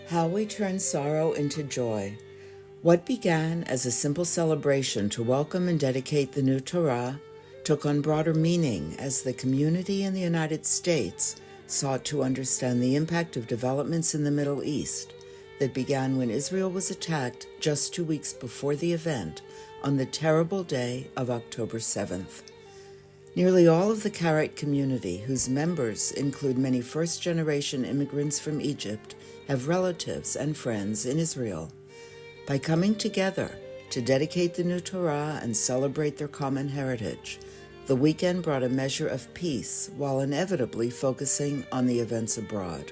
How we turn sorrow into joy. What began as a simple celebration to welcome and dedicate the new Torah took on broader meaning as the community in the United States sought to understand the impact of developments in the Middle East that began when Israel was attacked just 2 weeks before the event on the terrible day of October 7th. Nearly all of the Karaite community, whose members include many first-generation immigrants from Egypt, have relatives and friends in Israel. By coming together to dedicate the new Torah and celebrate their common heritage, the weekend brought a measure of peace while inevitably focusing on the events abroad.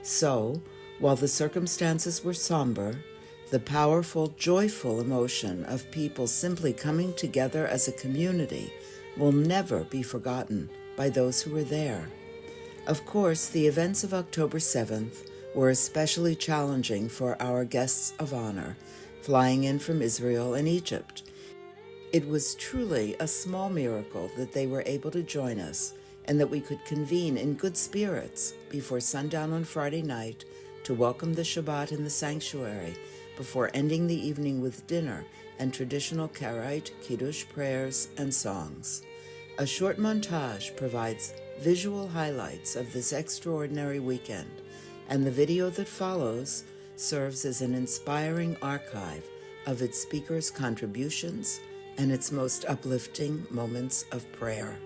So, while the circumstances were somber, the powerful, joyful emotion of people simply coming together as a community will never be forgotten by those who were there. Of course, the events of October 7th were especially challenging for our guests of honor, flying in from Israel and Egypt. It was truly a small miracle that they were able to join us and that we could convene in good spirits before sundown on Friday night to welcome the Shabbat in the sanctuary before ending the evening with dinner and traditional Karaite Kiddush prayers and songs. A short montage provides visual highlights of this extraordinary weekend, and the video that follows serves as an inspiring archive of its speakers' contributions and its most uplifting moments of prayer.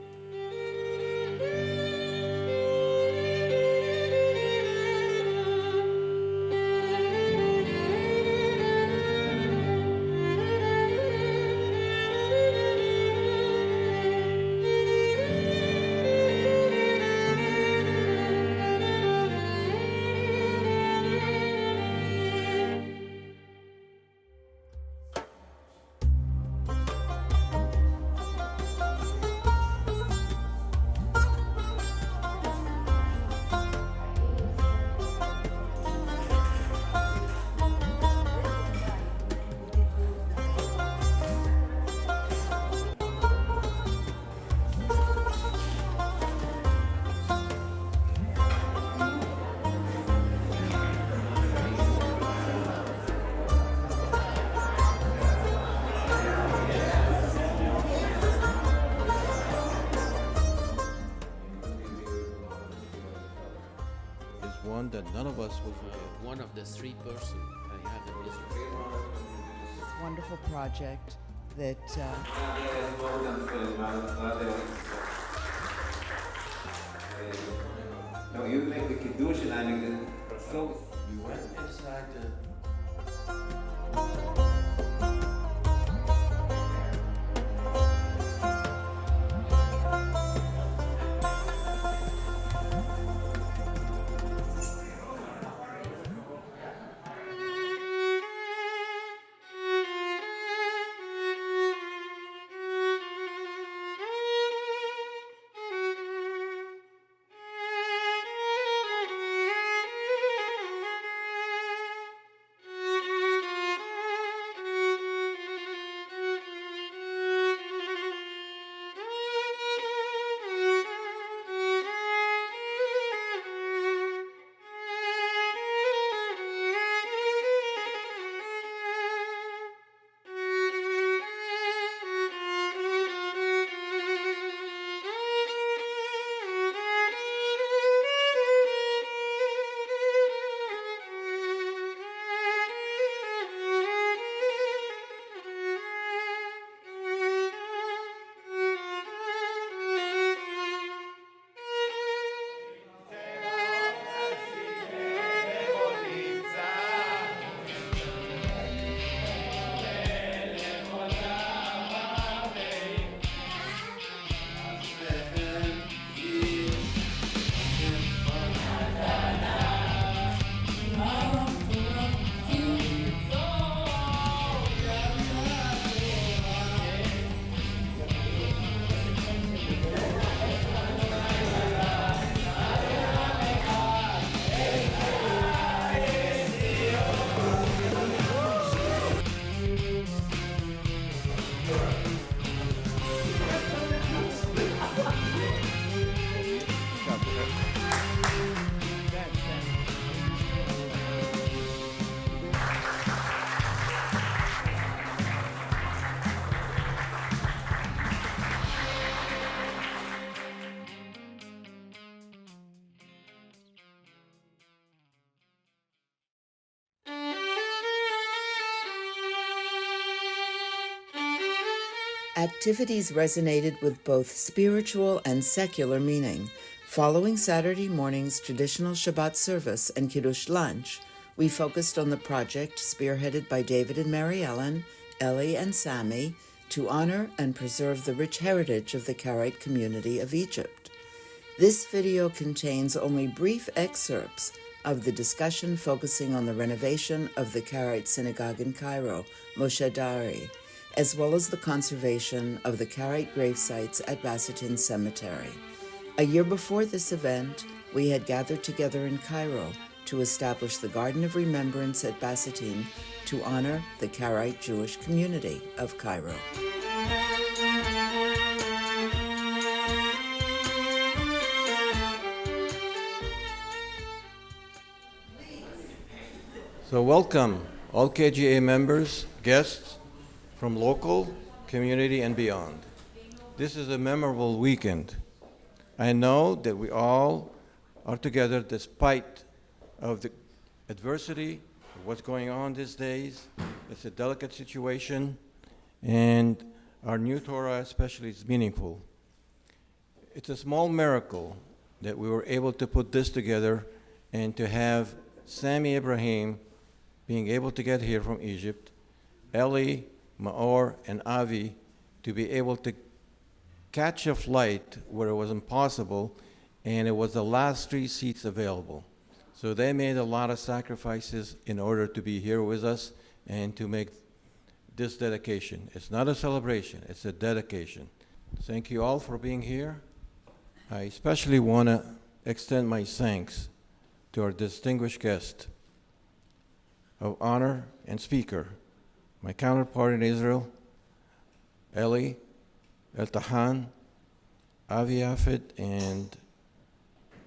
One that none of us will forget. One of the 3 persons you have in Israel. This wonderful project that No, you make the kiddush and I make the so. We went inside the Activities resonated with both spiritual and secular meaning. Following Saturday morning's traditional Shabbat service and Kiddush lunch, we focused on the project spearheaded by David and Mary Ellen, Eli and Sammy, to honor and preserve the rich heritage of the Karaite community of Egypt. This video contains only brief excerpts of the discussion focusing on the renovation of the Karaite synagogue in Cairo, Moshe Dari, as well as the conservation of the Karaite grave sites at Basseterre Cemetery. A year before this event, we had gathered together in Cairo to establish the Garden of Remembrance at Basseterre to honor the Karaite Jewish community of Cairo. So welcome all KGA members, guests from local, community, and beyond. This is a memorable weekend. I know that we all are together despite of the adversity, of what's going on these days. It's a delicate situation, and our new Torah especially is meaningful. It's a small miracle that we were able to put this together and to have Sammy Ibrahim being able to get here from Egypt, Eli, Maor, and Avi to be able to catch a flight where it was impossible, and it was the last 3 seats available. So they made a lot of sacrifices in order to be here with us and to make this dedication. It's not a celebration, it's a dedication. Thank you all for being here. I especially want to extend my thanks to our distinguished guest of honor and speaker, my counterpart in Israel, Eli Eltachan, Avi Yefet, and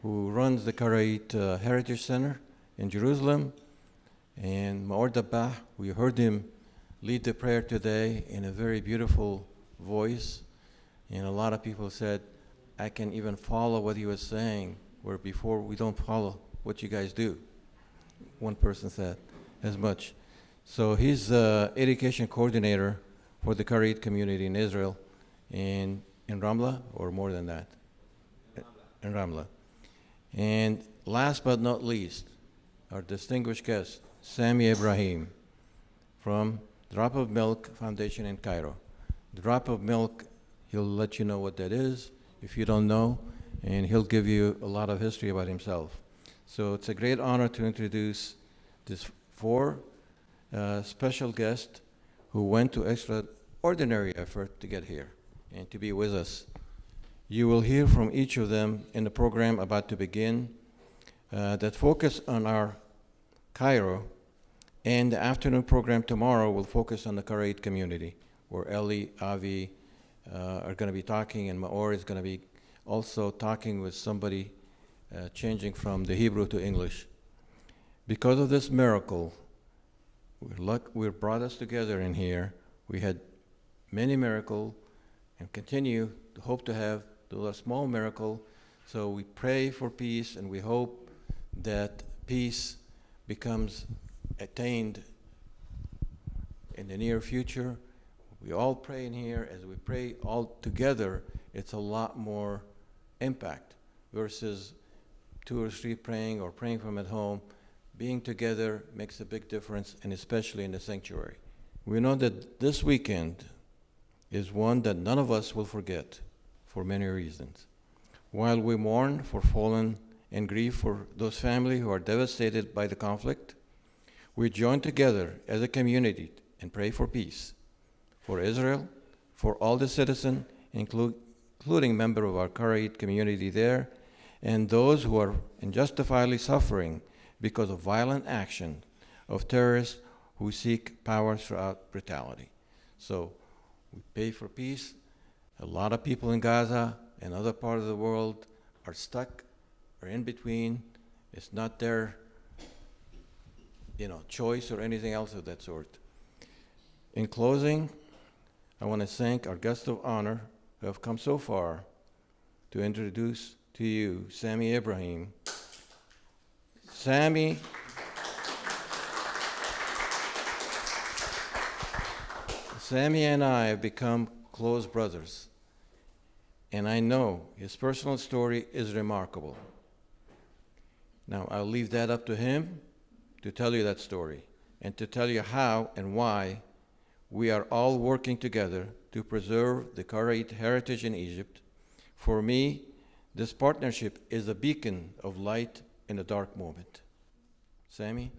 who runs the Karaite Heritage Center in Jerusalem, and Maor Dabah. We heard him lead the prayer today in a very beautiful voice, and a lot of people said, I can even follow what he was saying, where before we don't follow what you guys do. One person said as much. So he's the education coordinator for the Karaite community in Israel, in Ramla, or more than that? In Ramla. And last but not least, our distinguished guest, Sammy Ibrahim, from Drop of Milk Foundation in Cairo. Drop of Milk, he'll let you know what that is if you don't know, and he'll give you a lot of history about himself. So it's a great honor to introduce these 4 special guests who went to extraordinary effort to get here and to be with us. You will hear from each of them in the program about to begin that focus on our Cairo, and the afternoon program tomorrow will focus on the Karaite community, where Eli, Avi are going to be talking, and Maor is going to be also talking with somebody changing from the Hebrew to English. Because of this miracle, we're brought us together in here. We had many miracles and continue to hope to have a small miracle. So we pray for peace, and we hope that peace becomes attained in the near future. We all pray in here. As we pray all together, it's a lot more impact versus 2 or 3 praying or praying from at home. Being together makes a big difference, and especially in the sanctuary. We know that this weekend is one that none of us will forget for many reasons. While we mourn for fallen and grieve for those families who are devastated by the conflict, we join together as a community and pray for peace, for Israel, for all the citizens, including members of our Karaite community there, and those who are unjustifiably suffering because of violent action of terrorists who seek power throughout brutality. So we pray for peace. A lot of people in Gaza and other parts of the world are stuck or in between. It's not their choice or anything else of that sort. In closing, I want to thank our guests of honor who have come so far to introduce to you Sammy Ibrahim. Sammy and I have become close brothers. And I know his personal story is remarkable. Now, I'll leave that up to him to tell you that story and to tell you how and why we are all working together to preserve the Karaite heritage in Egypt. For me, this partnership is a beacon of light in a dark moment. Sammy?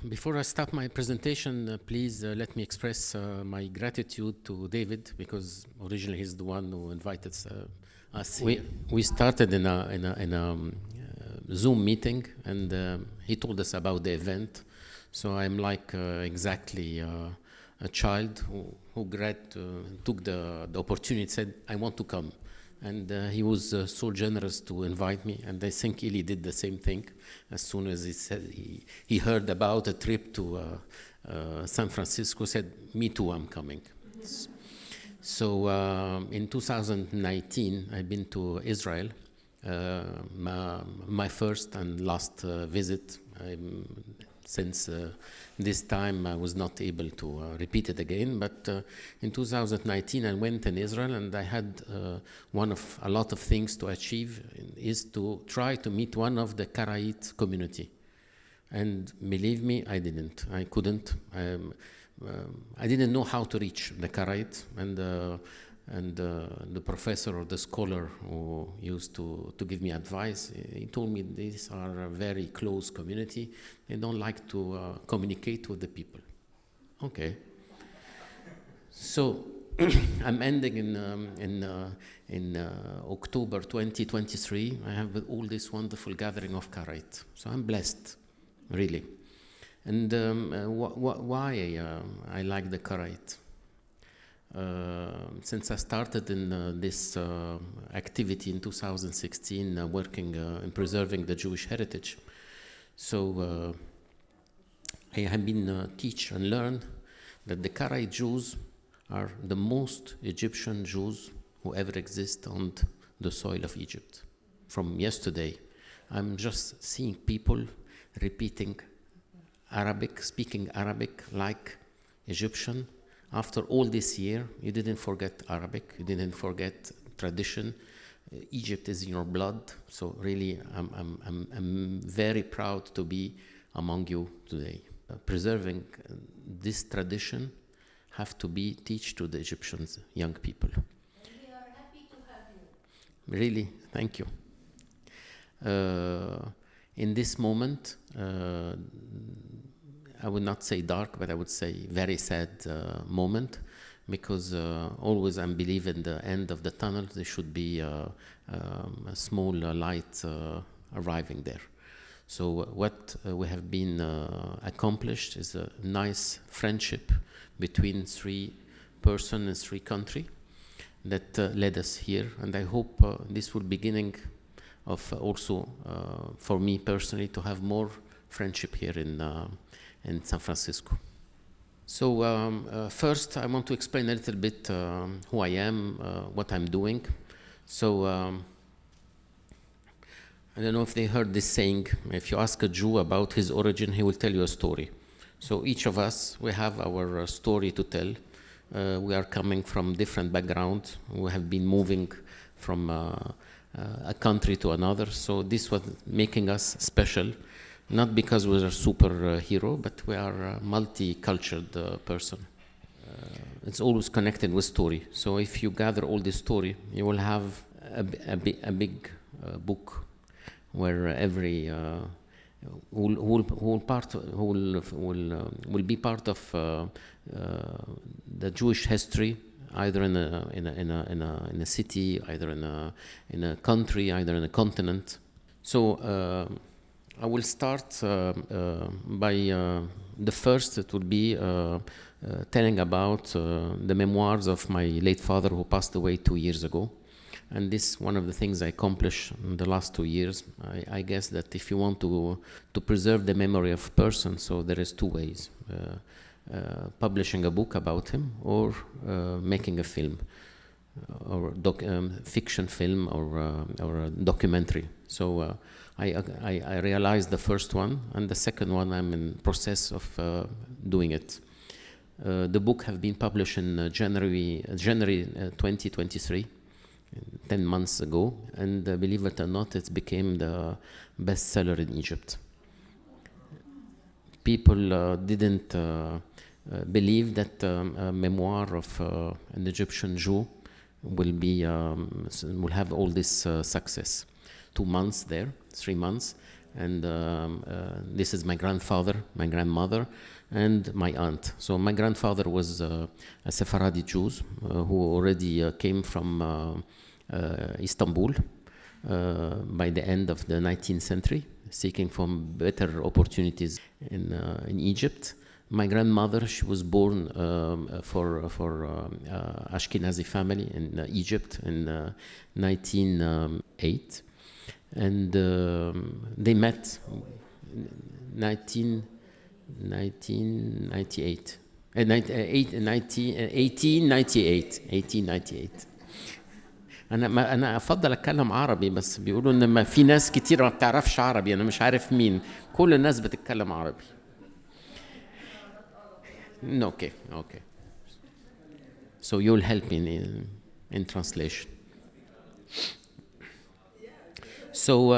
Before I start my presentation, please let me express my gratitude to David, because originally he's the one who invited us. We started in a Zoom meeting, and he told us about the event. So I'm like exactly a child who took the opportunity, said, I want to come. And he was so generous to invite me, and I think Eli did the same thing. As soon as he said he heard about a trip to San Francisco, said, me too, I'm coming. So in 2019, I've been to Israel, my first and last visit. Since this time I was not able to repeat it again, but in 2019 I went in Israel, and I had a lot of things to achieve is to try to meet one of the Karaite community. And believe me, I couldn't. I didn't know how to reach the Karaite, and the professor or the scholar who used to give me advice, he told me these are a very close community. They don't like to communicate with the people. Okay. So I'm ending in October 2023. I have all this wonderful gathering of Karaite. So I'm blessed, really. And why I like the Karaite? Since I started in this activity in 2016, working in preserving the Jewish heritage, so I have been teach and learn that the Karaite Jews are the most Egyptian Jews who ever exist on the soil of Egypt. From yesterday, I'm just seeing people repeating Arabic, speaking Arabic like Egyptian. After all this year, you didn't forget Arabic, you didn't forget tradition. Egypt is in your blood, so really I'm very proud to be among you today. Preserving this tradition have to be teach to the Egyptians, young people. And we are happy to have you. Really, thank you. In this moment, I would not say dark, but I would say very sad moment, because always I believe in the end of the tunnel there should be a small light arriving there. So what we have been accomplished is a nice friendship between 3 persons and 3 countries that led us here, and I hope this will beginning of also for me personally to have more friendship here in San Francisco. So first I want to explain a little bit who I am, what I'm doing. So I don't know if they heard this saying, if you ask a Jew about his origin, he will tell you a story. So each of us, we have our story to tell. We are coming from different backgrounds. We have been moving from a country to another. So this was making us special. Not because we're a superhero, but we are a multicultural person. It's always connected with story. So if you gather all this story, you will have a big book where every will be part of the Jewish history, either in a city, either in a country, either in a continent. So. I will start by the first. It will be telling about the memoirs of my late father who passed away 2 years ago. And this is one of the things I accomplished in the last 2 years. I guess that if you want to preserve the memory of a person, so there is 2 ways. Publishing a book about him or making a film, or fiction film or a documentary. So I realized the first one, and the second one I'm in process of doing it. The book have been published in January 2023, 10 months ago, and believe it or not, it became the bestseller in Egypt. People didn't believe that a memoir of an Egyptian Jew will have all this success. 2 months there, 3 months, and this is my grandfather, my grandmother, and my aunt. So my grandfather was a Sephardi Jew who already came from Istanbul by the end of the 19th century, seeking for better opportunities in Egypt. My grandmother, she was born for Ashkenazi family in Egypt in 1908, and they met 1898. 1898. أنا أفضل أتكلم عربي، بس بيقولوا إن ما في ناس كتير ما بتعرفش عربي، أنا مش عارف مين، كل الناس بتتكلم عربي. Okay. So you'll help me in translation. So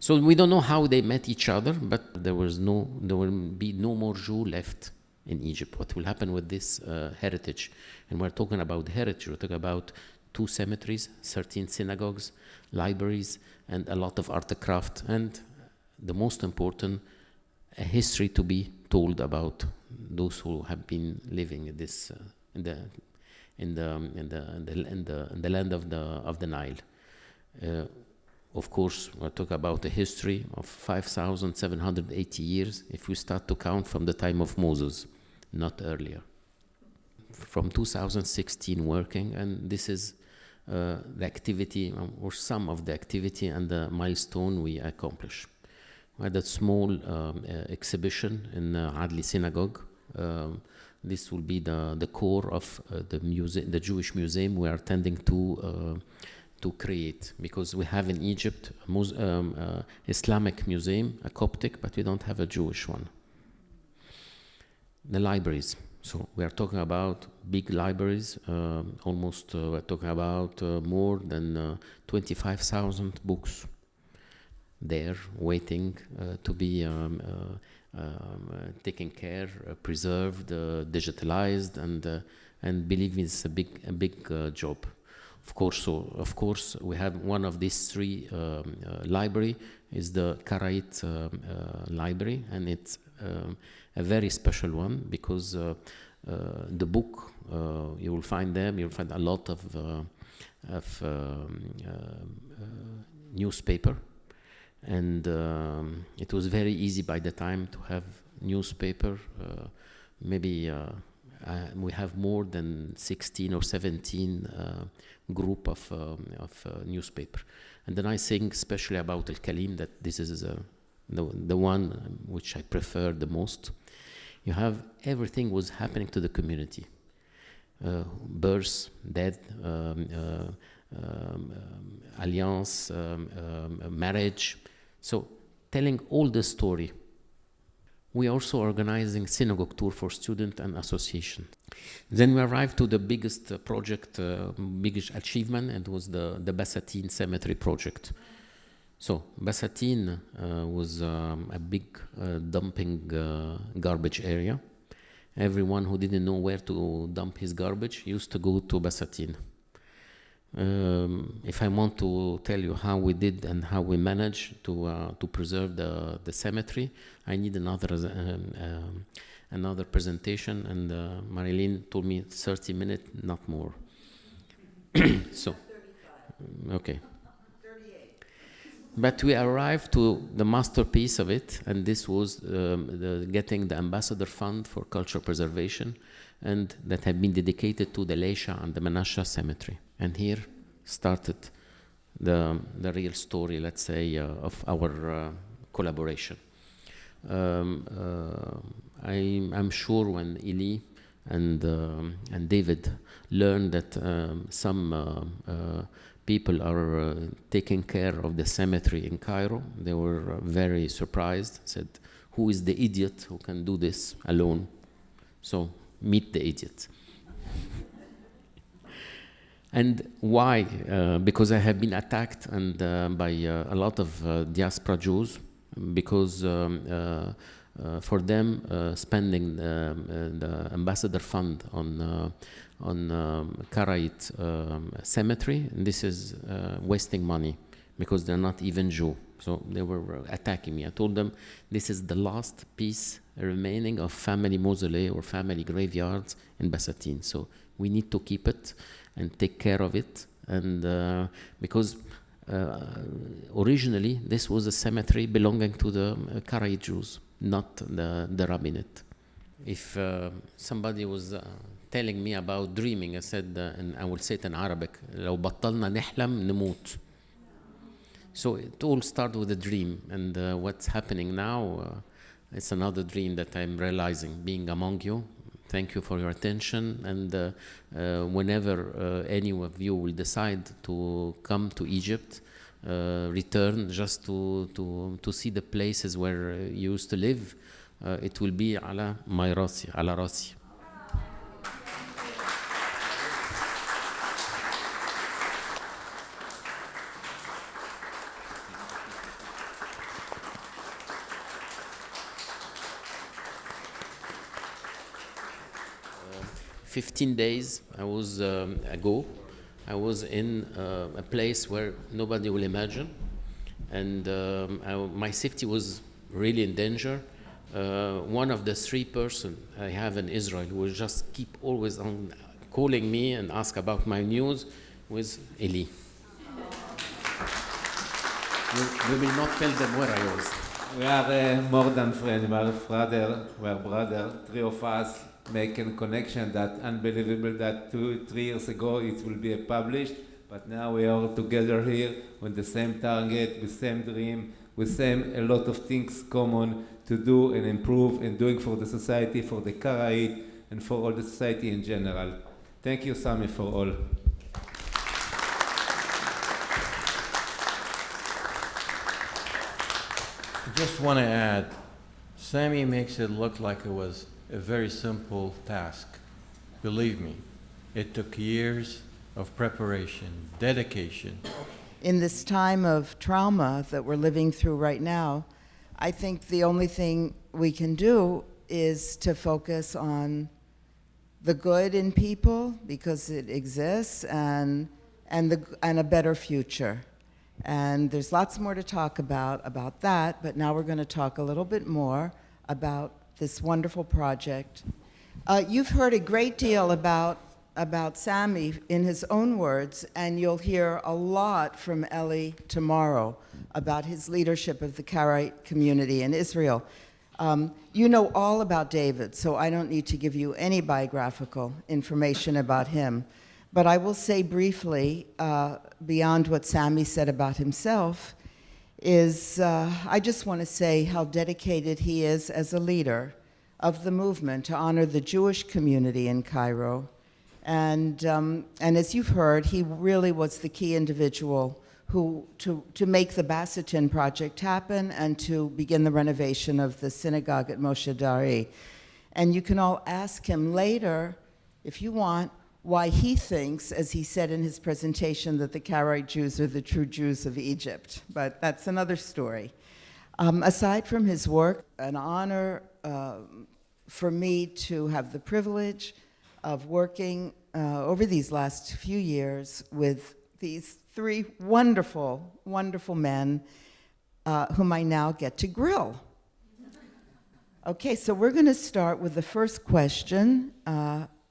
we don't know how they met each other, but there will be no more Jew left in Egypt. What will happen with this heritage? And we're talking about heritage. We're talking about 2 cemeteries, 13 synagogues, libraries, and a lot of artcraft, and the most important, a history to be told about those who have been living in this in the land of the Nile. Of course, we're talking about a history of 5,780 years if we start to count from the time of Moses, not earlier. From 2016 working, and this is the activity, or some of the activity and the milestone we accomplish. We had a small exhibition in Adli Synagogue. This will be the core of the Jewish museum we are tending to create, because we have in Egypt a Islamic museum, a Coptic, but we don't have a Jewish one. The libraries. So we are talking about big libraries, we're talking about more than 25,000 books there waiting to be taken care, preserved, digitalized, and believe it's a big job. Of course, we have one of these 3 library is the Karaite library, and it's a very special one because the book you'll find a lot of newspaper, and it was very easy by the time to have newspaper. Maybe we have more than 16 or 17 group of newspaper. And the nice thing, especially about Al Kalim, that this is the one which I prefer the most. You have everything was happening to the community. Births, death, alliance, marriage. So telling all the story. We are also organizing synagogue tour for student and association. Then we arrived to the biggest project, biggest achievement, and it was the Basatin Cemetery project. So Basatin was a big dumping garbage area. Everyone who didn't know where to dump his garbage used to go to Basatin. If I want to tell you how we did and how we managed to preserve the cemetery, I need another presentation, and Marilyn told me 30 minutes, not more. So, okay. But we arrived to the masterpiece of it, and this was getting the Ambassador Fund for Cultural Preservation, and that had been dedicated to the Leisha and the Menasha Cemetery. And here started the real story, let's say, of our collaboration. I'm sure when Eli and David learned that some people are taking care of the cemetery in Cairo, they were very surprised, said, who is the idiot who can do this alone? So meet the idiot. And why? Because I have been attacked and by a lot of diaspora Jews, because for them spending the ambassador fund on Karaite cemetery, and this is wasting money because they're not even Jew. So they were attacking me. I told them this is the last piece remaining of family mausoleum or family graveyards in Basatine. So we need to keep it and take care of it. And because originally this was a cemetery belonging to the Karaite Jews, not the rabbinate. If somebody was telling me about dreaming, I said, and I will say it in Arabic, لو بطلنا نحلم نموت. So it all started with a dream, and what's happening now, it's another dream that I'm realizing, being among you. Thank you for your attention, and whenever any of you will decide to come to Egypt, return just to see the places where you used to live, it will be على my راسي, على راسي. 15 days ago, I was in a place where nobody will imagine, and my safety was really in danger. One of the 3 persons I have in Israel who will just keep always on calling me and ask about my news was Eli. We will not tell them where I was. We are more than friends, we are brother, 3 of us making a connection that unbelievable that 2-3 years ago it will be published, but now we are together here with the same target, with same dream, with same a lot of things common to do and improve and doing for the society, for the Karaite, and for all the society in general. Thank you, Sami, for all. I just want to add, Sammy makes it look like it was a very simple task. Believe me, it took years of preparation, dedication. In this time of trauma that we're living through right now, I think the only thing we can do is to focus on the good in people, because it exists, and a better future. And there's lots more to talk about that, but now we're going to talk a little bit more about this wonderful project. You've heard a great deal about Sami in his own words, and you'll hear a lot from Eli tomorrow about his leadership of the Karaite community in Israel. You know all about David, so I don't need to give you any biographical information about him. But I will say briefly, beyond what Sami said about himself, is I just want to say how dedicated he is as a leader of the movement to honor the Jewish community in Cairo. And as you've heard, he really was the key individual who to make the Basatine project happen and to begin the renovation of the synagogue at Moshe Dari. And you can all ask him later, if you want, why he thinks, as he said in his presentation, that the Karaite Jews are the true Jews of Egypt. But that's another story. Aside from his work, an honor for me to have the privilege of working over these last few years with these 3 wonderful, wonderful men whom I now get to grill. Okay, so we're going to start with the first question,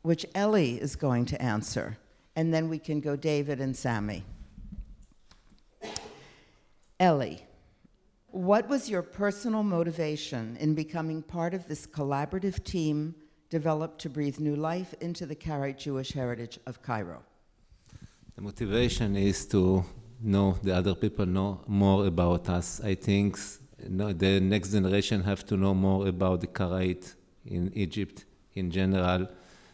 which Eli is going to answer, and then we can go David and Sami. Eli, what was your personal motivation in becoming part of this collaborative team developed to breathe new life into the Karaite Jewish heritage of Cairo? The motivation is to know the other people know more about us. I think the next generation have to know more about the Karaite in Egypt in general.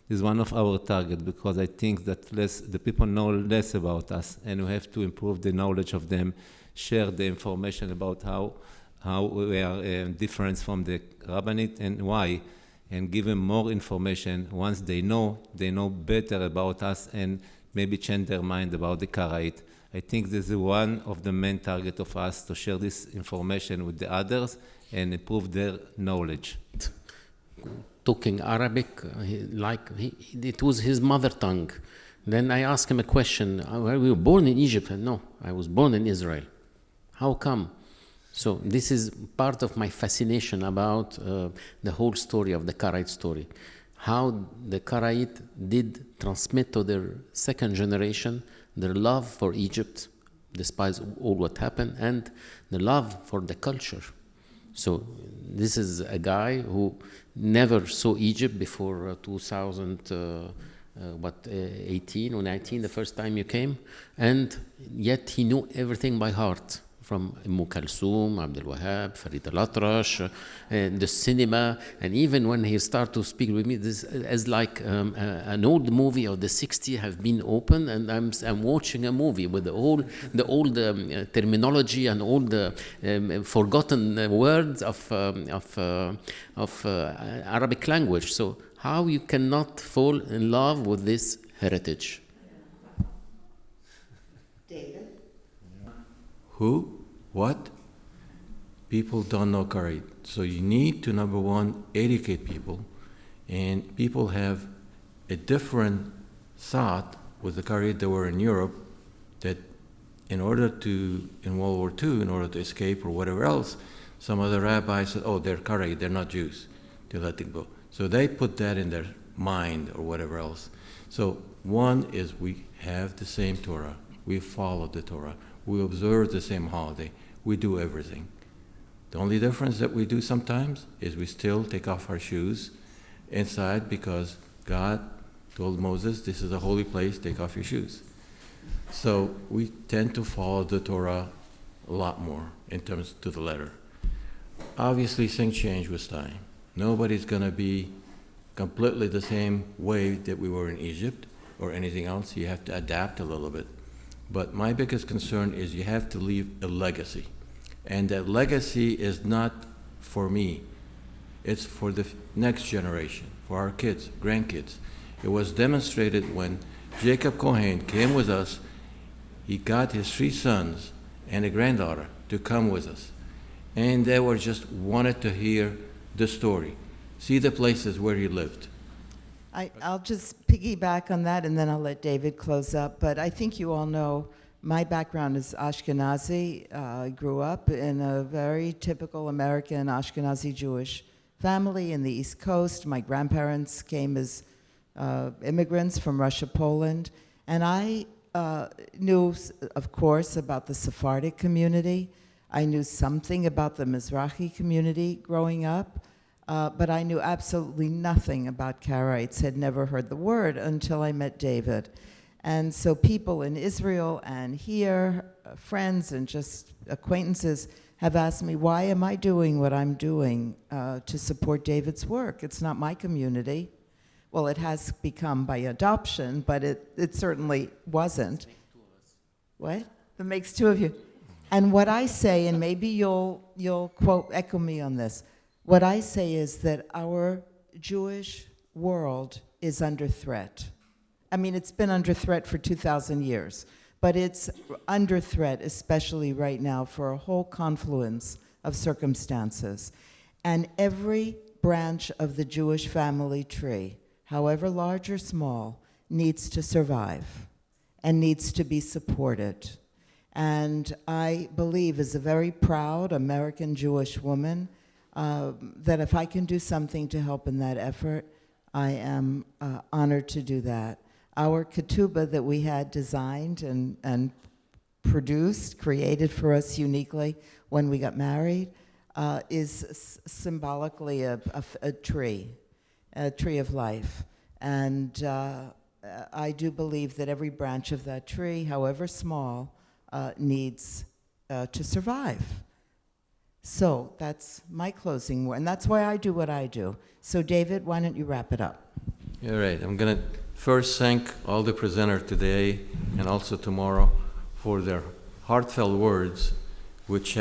This is one of our targets, because I think that the people know less about us, and we have to improve the knowledge of them, share the information about how we are different from the rabbinate and why. and give them more information. Once they know better about us and maybe change their mind about the Karaite. I think this is one of the main target of us, to share this information with the others and improve their knowledge. Talking Arabic, it was his mother tongue. Then I asked him a question, were you born in Egypt? And no, I was born in Israel. How come? So this is part of my fascination about the whole story of the Karaite story. How the Karaite did transmit to their second generation their love for Egypt, despite all what happened, and the love for the culture. So this is a guy who never saw Egypt before 2018 or 19, the first time you came, and yet he knew everything by heart, from Kalsoum, Abdel Wahab, Farid Al-Atrash, the cinema, and even when he started to speak with me, this as like an old movie of the 60s have been opened, and I'm watching a movie with the old terminology and all the forgotten words of Arabic language. So how you cannot fall in love with this heritage? David? Who? What? People don't know Karaite. So you need to, number one, educate people. And people have a different thought with the Karaite that were in Europe, that in World War II, in order to escape or whatever else, some other rabbis said, oh, they're Karaite, they're not Jews. They let them go. So they put that in their mind or whatever else. So one is we have the same Torah. We follow the Torah. We observe the same holiday. We do everything. The only difference that we do sometimes is we still take off our shoes inside, because God told Moses, this is a holy place, take off your shoes. So we tend to follow the Torah a lot more in terms to the letter. Obviously, things change with time. Nobody's going to be completely the same way that we were in Egypt or anything else. You have to adapt a little bit. But my biggest concern is you have to leave a legacy. And that legacy is not for me. It's for the next generation, for our kids, grandkids. It was demonstrated when Jacob Cohen came with us. He got his 3 sons and a granddaughter to come with us. And they were just wanted to hear the story, see the places where he lived. I'll just piggyback on that, and then I'll let David close up. But I think you all know my background is Ashkenazi. I grew up in a very typical American Ashkenazi Jewish family in the East Coast. My grandparents came as immigrants from Russia, Poland. And I knew, of course, about the Sephardic community. I knew something about the Mizrahi community growing up. But I knew absolutely nothing about Karaites, had never heard the word until I met David. And so people in Israel and here, friends and just acquaintances, have asked me, why am I doing what I'm doing to support David's work? It's not my community. Well, it has become by adoption, but it certainly wasn't. What? That makes 2 of you. And what I say, and maybe you'll quote, echo me on this, what I say is that our Jewish world is under threat. I mean, it's been under threat for 2,000 years, but it's under threat, especially right now, for a whole confluence of circumstances. And every branch of the Jewish family tree, however large or small, needs to survive and needs to be supported. And I believe, as a very proud American Jewish woman, that if I can do something to help in that effort, I am honored to do that. Our ketubah that we had designed and produced, created for us uniquely when we got married, is symbolically a tree of life. And I do believe that every branch of that tree, however small, needs to survive. So that's my closing word, and that's why I do what I do. So David, why don't you wrap it up? All right, I'm going to first thank all the presenters today and also tomorrow for their heartfelt words, which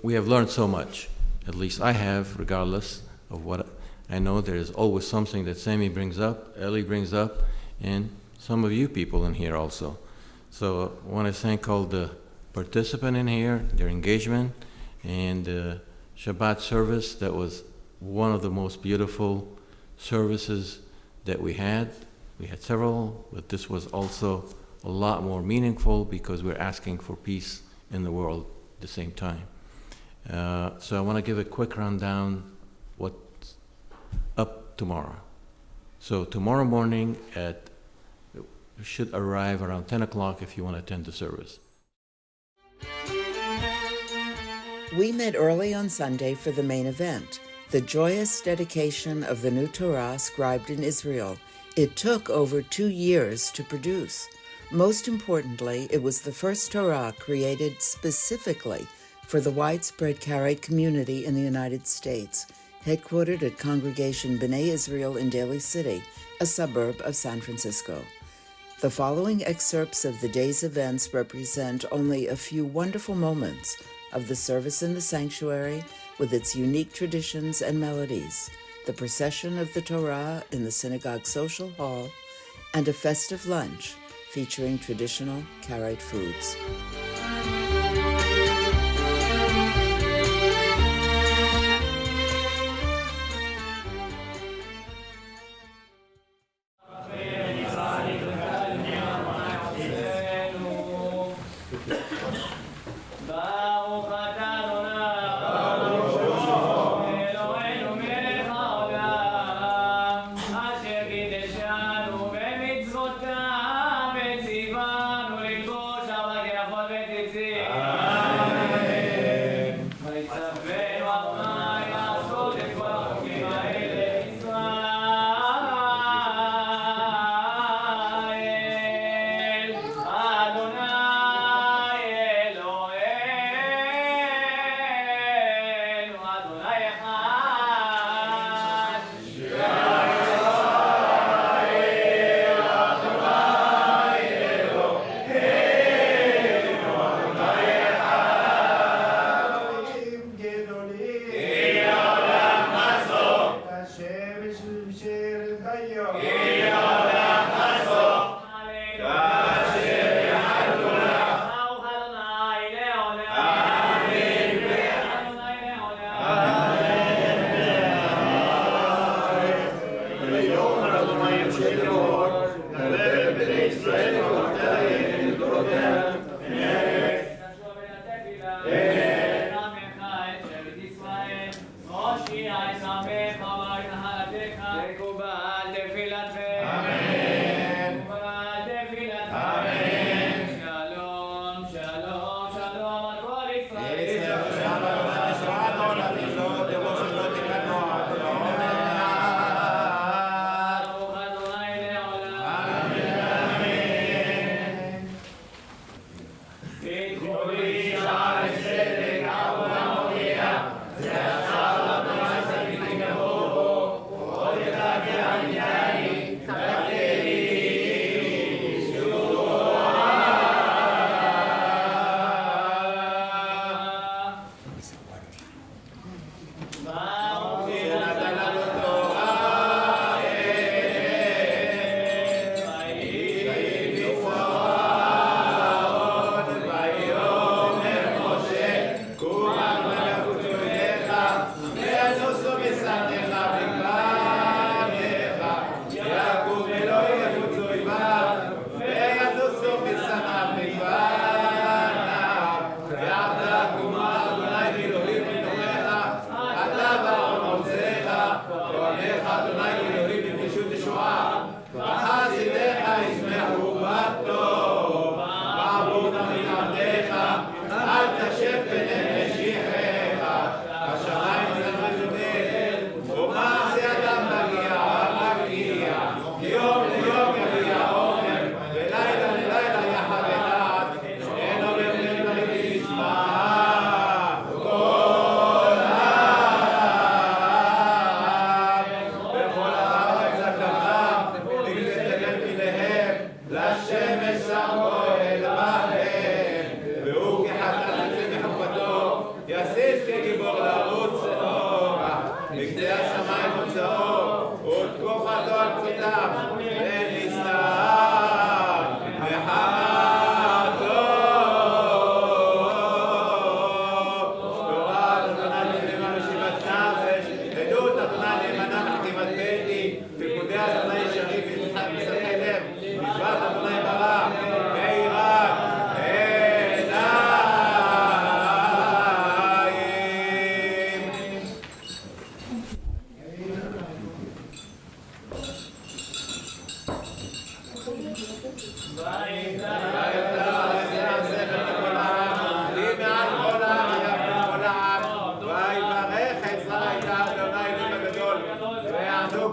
we have learned so much. At least I have, regardless of what I know there's always something that Sammy brings up, Eli brings up, and some of you people in here also. So I want to thank all the participants in here, their engagement, and Shabbat service. That was one of the most beautiful services that we had. We had several, but this was also a lot more meaningful because we're asking for peace in the world at the same time. So I want to give a quick rundown what's up tomorrow. So tomorrow morning you should arrive around 10 o'clock if you want to attend the service. We met early on Sunday for the main event, the joyous dedication of the new Torah scribed in Israel. It took over 2 years to produce. Most importantly, it was the first Torah created specifically for the widespread Karaite community in the United States, headquartered at Congregation B'nai Israel in Daly City, a suburb of San Francisco. The following excerpts of the day's events represent only a few wonderful moments of the service in the sanctuary with its unique traditions and melodies, the procession of the Torah in the synagogue social hall, and a festive lunch featuring traditional Karaite foods. Amen.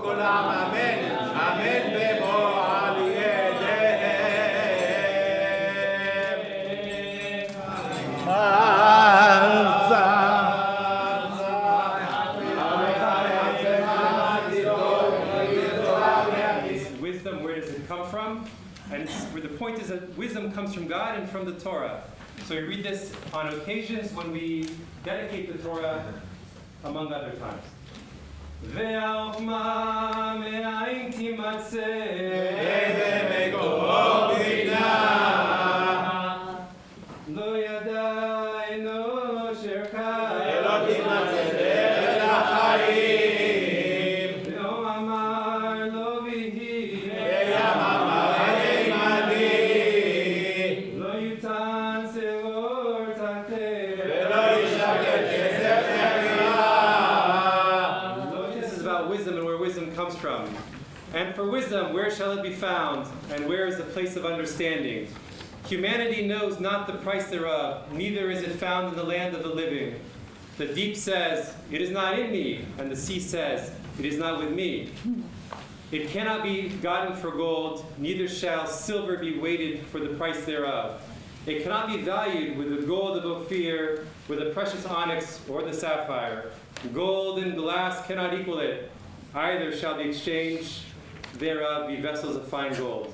כולם אמן, אמן במועל ידיהם. Wisdom, where does it come from? And where the point is that wisdom comes from God and from the Torah. So we read this on occasions when we dedicate the Torah, among other times. והחוכמה מאין תימצא איזה מקור בינה לא ידע אנוש ערכה לא תימצא דרך החיים לא אמר לא ויהי ים אמר עמדי לא יותן שעור תחתיה ולא ישקט כסף נקרא. This is about wisdom and where wisdom comes from. And for wisdom, where shall it be found? And where is the place of understanding? Humanity knows not the price thereof, neither is it found in the land of the living. The deep says, it is not in me, and the sea says, it is not with me. It cannot be gotten for gold, neither shall silver be weighted for the price thereof. It cannot be valued with the gold of Ophir, with the precious onyx or the sapphire. Gold and glass cannot equal it. Either shall the exchange thereof be vessels of fine gold.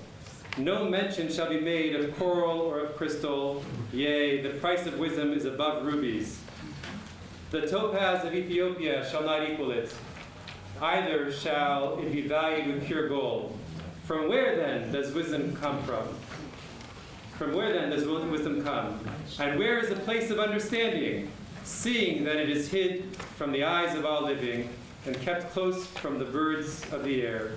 No mention shall be made of coral or of crystal. Yea, the price of wisdom is above rubies. The topaz of Ethiopia shall not equal it. Either shall it be valued with pure gold. From where then does wisdom come from? From where then does wisdom come? And where is the place of understanding? Seeing that it is hid from the eyes of all living and kept close from the birds of the air.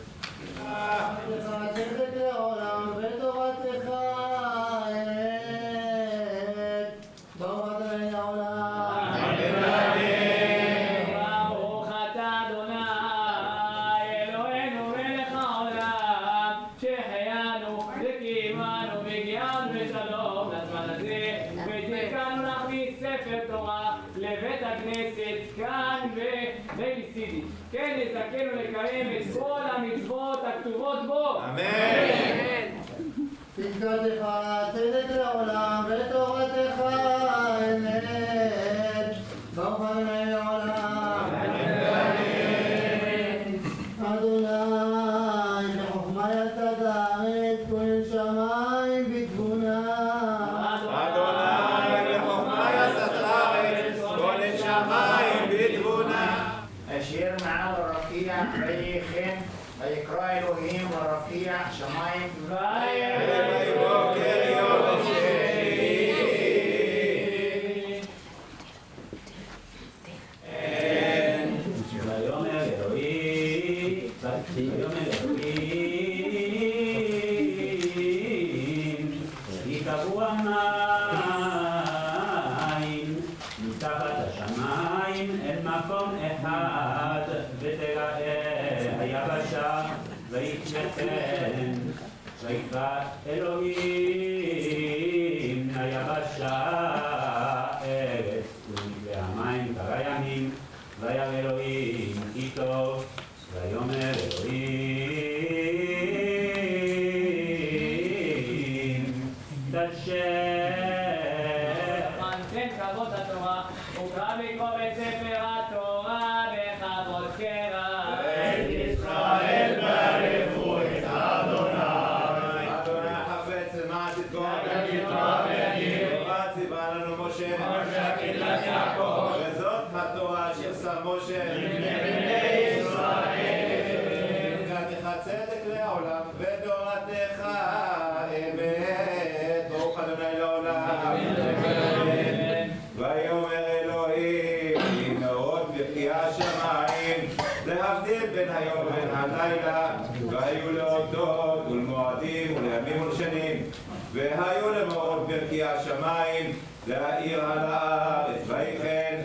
לבית הכנסת כאן בליל סידי. כן, נזכנו לקיים את כל המצוות הכתובות בו. אמן. צדקתך צדק לעולם ותורתך אמת. ברוך אדוני לעולם. אדוני בחוכמה יצאת הארץ כל שמיים בתבונה. أشير معه الرفيع بيخن ويقرأ إلهيم والرفيع شمايم מקום אחד ותראה היבשה ויתנתן ויקרא אלוהים היבשה ארץ והמים כרעמים וירא אלוהים כי טוב ויאמר אלוהים תן כבוד התורה וקרא בקרוא בספר התורה בכבוד קרא בית ישראל ברכו את אדוני אדוני חפץ למען צדקו ותורה ציווה לנו משה קהילת יעקב וזאת התורה אשר שם משה לפני בני ישראל חוקתך צדק לעולם ותורתך אמת ברוך אדוני לעולם ויאמר אלוהים נאות בקיא השמיים להבדיל בין היום ובין הלילה והיו לאותות ולמועדים ולימים ולשנים והיו למאור בקיא השמיים להאיר על הארץ ויחן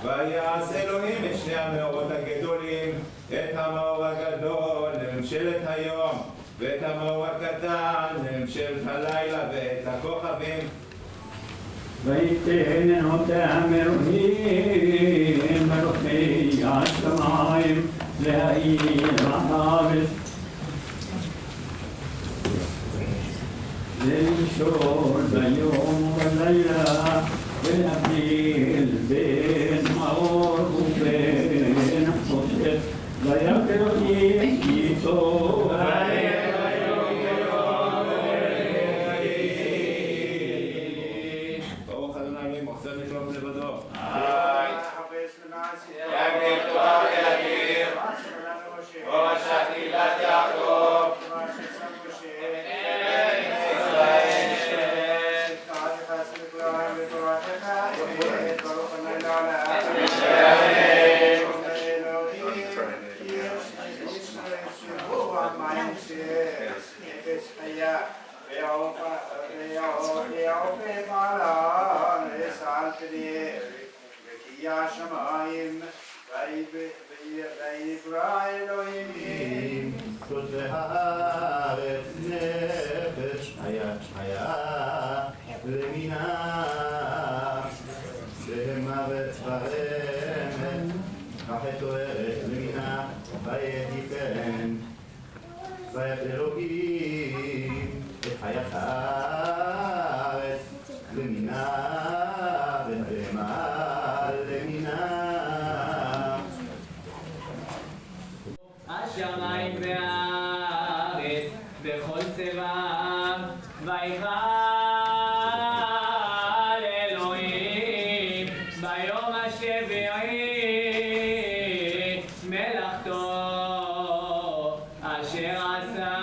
ויעש אלוהים את שני המאורות הגדולים את המאור הגדול לממשלת היום ואת המאור הקטן לממשלת הלילה ואת הכוכבים ויתן אותם אלוהים ברוחי השמיים להאיר על השמיים ויקרא אלוהים כותבי הארץ נפש חיה למינה בהמה וצפרמת החתוארת למינה ויתיתן ויית אלוהים את חיית הארץ למינה ובהמה למינה השמיים והארץ בכל צבעם ויכל אלוהים ביום השביעי מלאכתו אשר עשה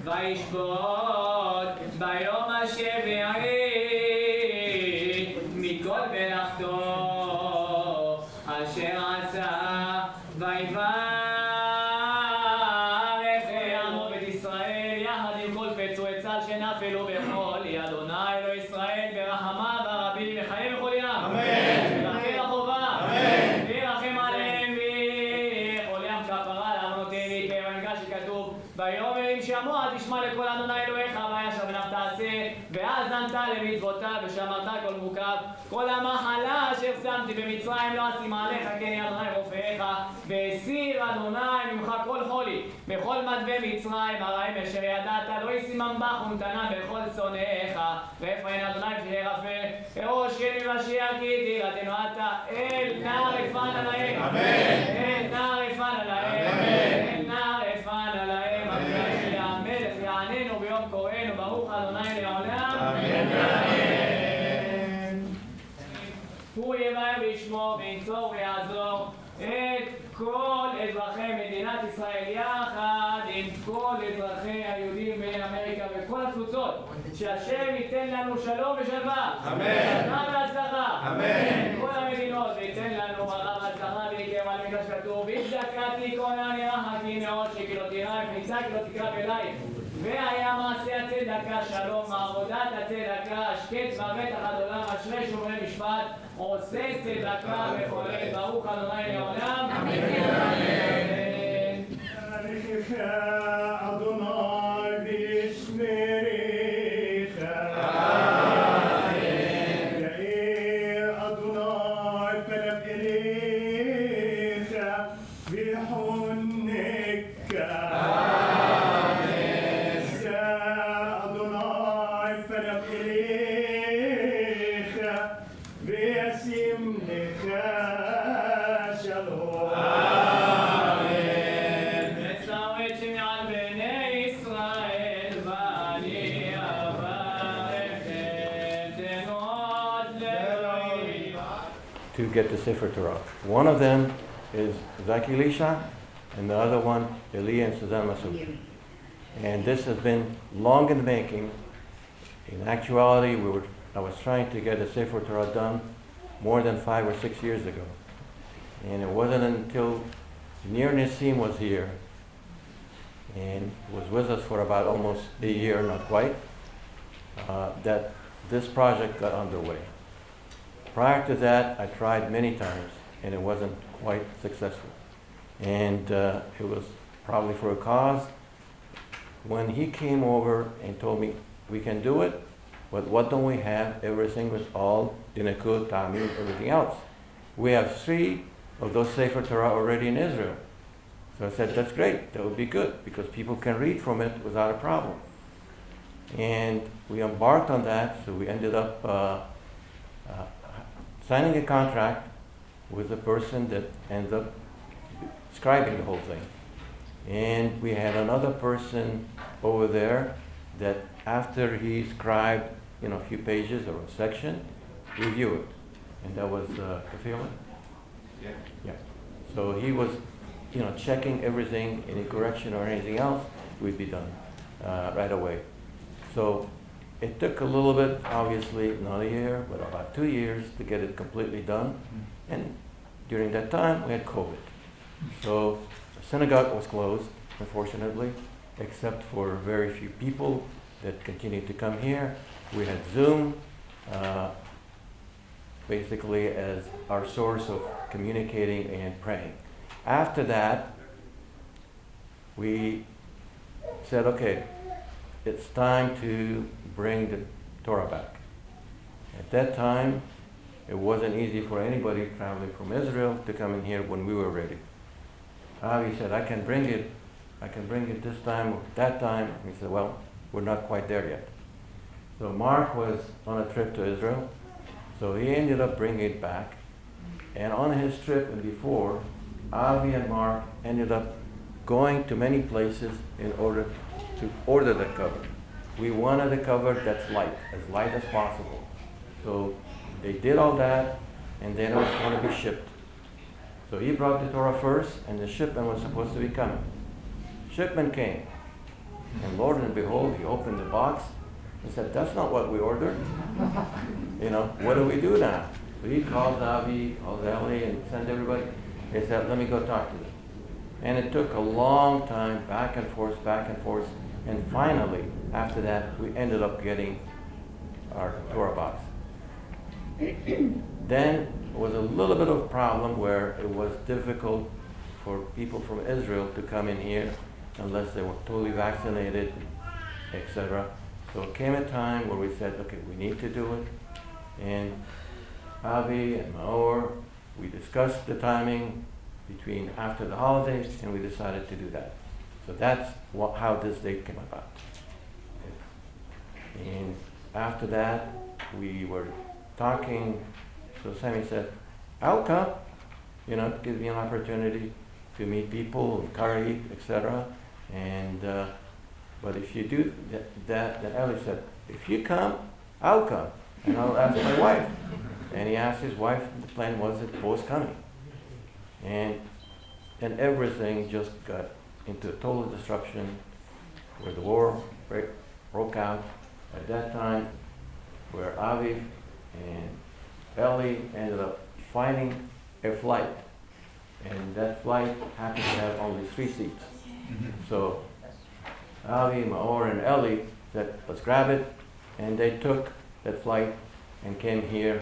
וישבות ביום השביעי מכל מלאכתו אשר עשה ויברך שנפלו בכל אדוני אלוהי ישראל ברחמיו הרבים וחיים בכל ים. אמן. ולכן החובה. אמן. וירחם עליהם וכל ים כפרה לעוונותיהם ויקרא בנגע שכתוב ויאמר אם שמוע תשמע לקול אדוני אלוהיך וישר בניו תעשה והאזנת למצוותיו ושמרת כל מורכב כל המחלה אשר שמתי במצרים לא אשימה עליך כן יהיה אדוני רופאיך והסיר אדוני ממך כל חולי בכל מדבי מצרים הרעים אשר ידעת לא ישימם בך ומתנה בכל שונאיך ואפרים אדוני כשירפא הראשני ושיח כי תהילתנו אתה אל נא רפן עליהם אל נא רפן עליהם אל נא רפן עליהם אדוני המלך יעננו ביום קוראנו ברוך אדוני לעולם אמן הוא יבהר וישמור וינצור ויעזור את כל אזרחי מדינת ישראל יחד עם כל אזרחי היהודים באמריקה וכל התפוצות שהשם ייתן לנו שלום ושלווה ברכה והצלחה כל המדינות וייתן לנו ברכה והצלחה ויקרב על מקרא שכתוב בצדקה תיכונה נראה כי מאוד שכי לא תירא כניסה כי לא תקרב אליי והיה מעשה הצדקה שלום מעבודת הצדקה השקט והמתח עד עולם אשרי שומרי משפט עושה צדקה וחולה ברוך אדוני לעולם אמן אדוני וישמריך יאיר אדוני פניו אליך ויחונך שא אדוני פניו אליך וישים לך שלום to get the Sefer Torah. One of them is Zaki Elisha, and the other one, Eli and Suzanne Massoud. And this has been long in the making. In actuality, I was trying to get a Sefer Torah done more than 5 or 6 years ago. And it wasn't until Nir Nissim was here, and was with us for about almost a year, not quite, that this project got underway. Prior to that, I tried many times, and it wasn't quite successful. And it was probably for a cause. When he came over and told me, we can do it, but what don't we have? Everything was all Dinakud, Tamil, everything else. We have 3 of those Sefer Torah already in Israel. So I said, that's great, that would be good, because people can read from it without a problem. And we embarked on that, so we ended up signing a contract with the person that ended up scribing the whole thing. And we had another person over there that after he scribed, a few pages or a section, review it. And that was Kafila? Yeah. So he was, checking everything, any correction or anything else, would be done right away. So it took a little bit, obviously, not a year, but about 2 years to get it completely done. And during that time, we had COVID. So the synagogue was closed, unfortunately, except for very few people that continued to come here. We had Zoom. basically as our source of communicating and praying. After that, we said, okay, it's time to bring the Torah back. At that time, it wasn't easy for anybody traveling from Israel to come in here when we were ready. Avi said, I can bring it this time or that time. We said, well, we're not quite there yet. So Mark was on a trip to Israel, so he ended up bringing it back. And on his trip and before, Avi and Mark ended up going to many places in order to order the cover. We wanted a cover that's light as possible. So they did all that, and then it was going to be shipped. So he brought the Torah first, and the shipment was supposed to be coming. Shipment came, and Lord and behold, he opened the box. He said, that's not what we ordered. What do we do now? So he called Avi, called Eli, and sent everybody. He said, let me go talk to them. And it took a long time, back and forth, and finally, after that, we ended up getting our Torah box. Then was a little bit of a problem where it was difficult for people from Israel to come in here unless they were totally vaccinated, etc. So it came a time where we said, okay, we need to do it. And Avi and Maor, we discussed the timing between after the holidays, and we decided to do that. So that's how this date came about. And after that, we were talking. So Sammy said, I'll come, it gives me an opportunity to meet people, Karaite, etc. And but if you do that, then Eli said, if you come, I'll come, and I'll ask my wife. And he asked his wife. The plan was that both was coming, and everything just got into total disruption, where the war broke out at that time, where Avi and Eli ended up finding a flight, and that flight happened to have only 3 seats. So Avi, Maor, and Eli said, let's grab it, and they took that flight and came here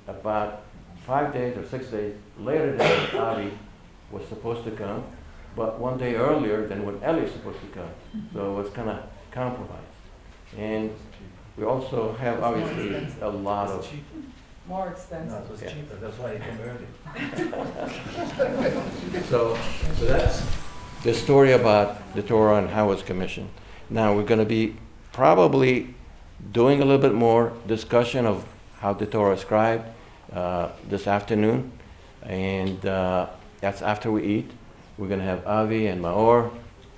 about 5 days or 6 days later than Avi was supposed to come, but 1 day earlier than when Eli was supposed to come. So it was kind of compromised. And we also have obviously a lot of more expensive. No, it was cheaper, that's why he came early. So that's the story about the Torah and how it's commissioned. Now we're going to be probably doing a little bit more discussion of how the Torah is scribed this afternoon, and that's after we eat. We're going to have Avi and Maor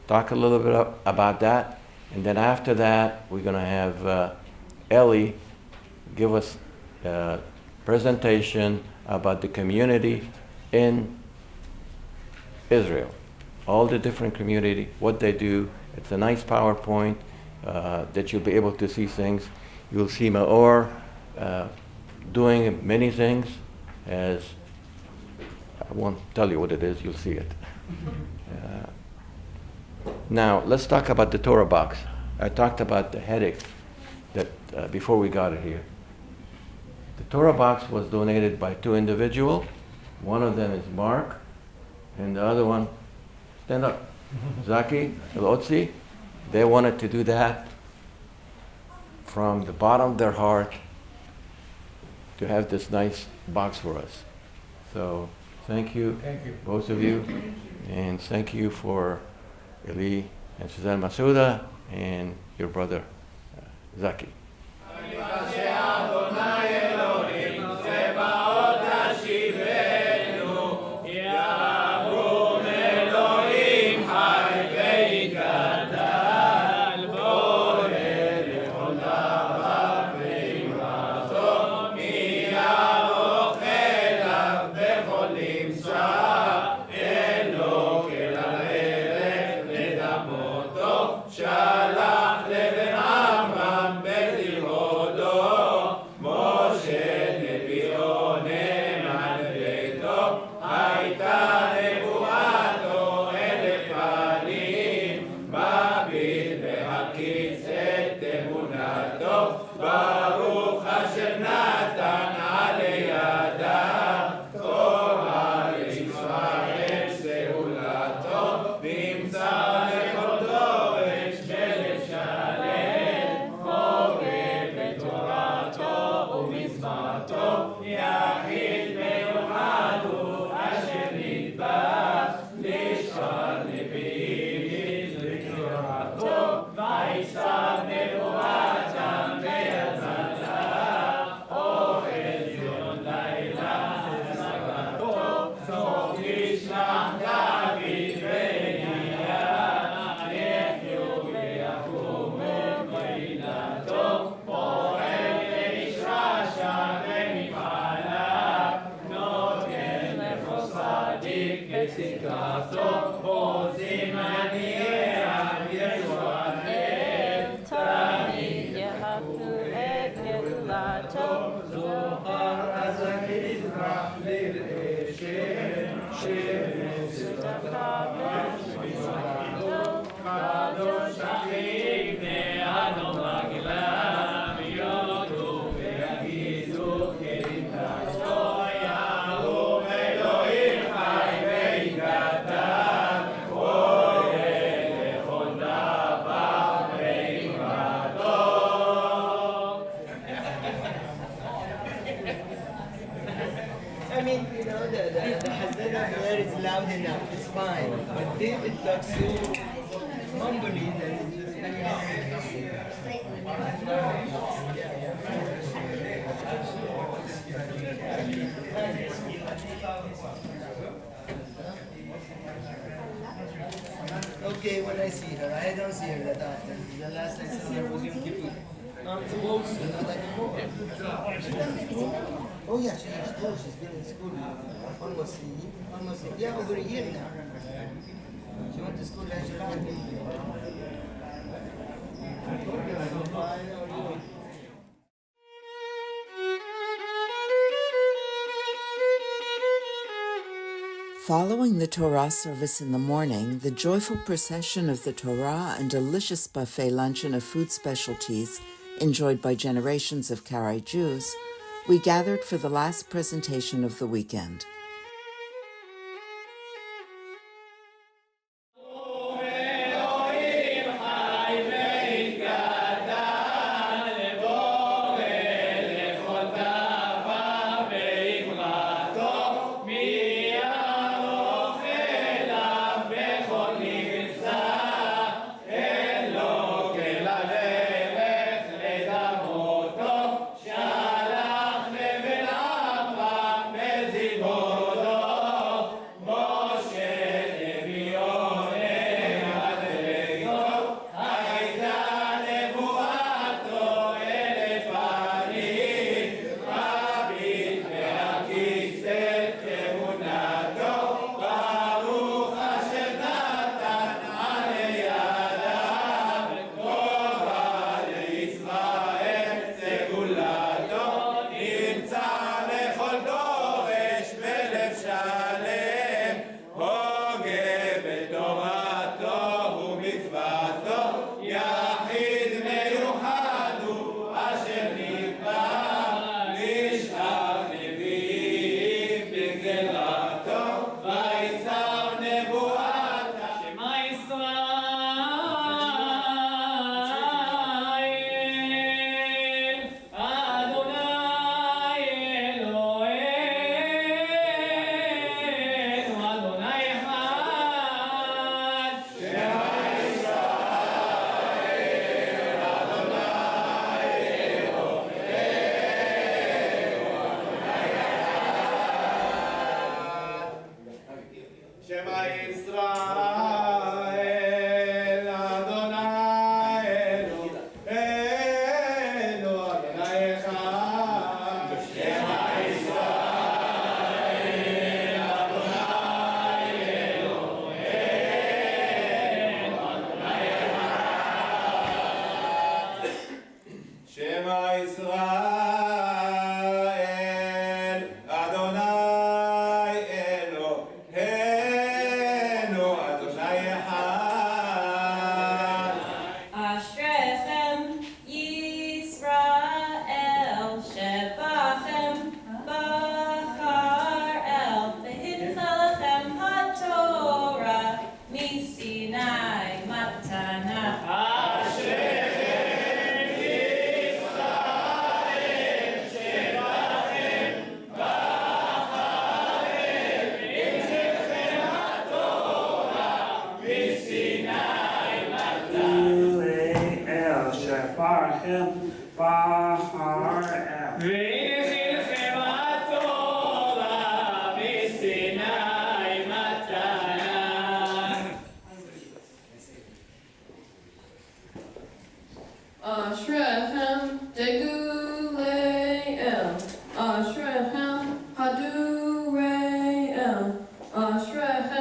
talk a little bit about that, and then after that we're going to have Eli give us a presentation about the community in Israel, all the different community, what they do. It's a nice PowerPoint that you'll be able to see things. You'll see Maor doing many things, as I won't tell you what it is, you'll see it. Now, let's talk about the Torah box. I talked about the headache that before we got it here. The Torah box was donated by 2 individuals. One of them is Mark, and the other one, stand up, Zaki, Elotzi. They wanted to do that from the bottom of their heart to have this nice box for us. So thank you, both of you, and thank you for Eli and Suzanne Masuda and your brother Zaki. Baruch Hashem Natan תמיד יחפשו את גאולתו. זוכר אז אני נזרח קדוש אחי בני אדום רגליו יודו ויגידו כדמתו יהוא אלוהים חי ויגדל פועל לכל דבר באמרתו. I mean, you know, the Hazana prayer is loud enough, it's fine. But David talks so humbly that it's just okay, when I see her, I don't see her that often. The last I saw her was Yom Kippur. Supposed to, not anymore. Oh yeah, she's in school. She's been in school almost over a year now. She went to school last July. Following the Torah service in the morning, the joyful procession of the Torah and delicious buffet luncheon of food specialties enjoyed by generations of Karaite Jews, we gathered for the last presentation of the weekend. Ashrechem Hadureim Ashrechem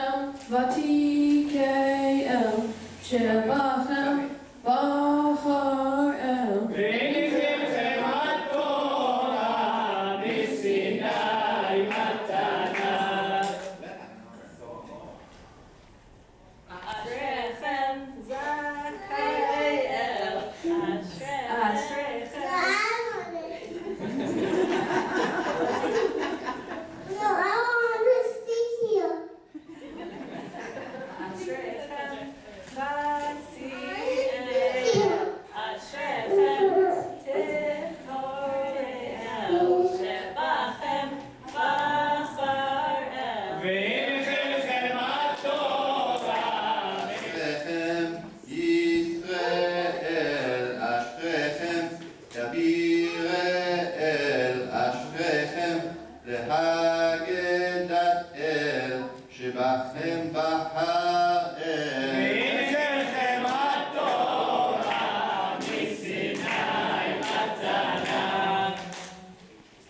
אשריכם ישראל, אשריכם יביראל, אשריכם להגדת אל, שבכם בהאל.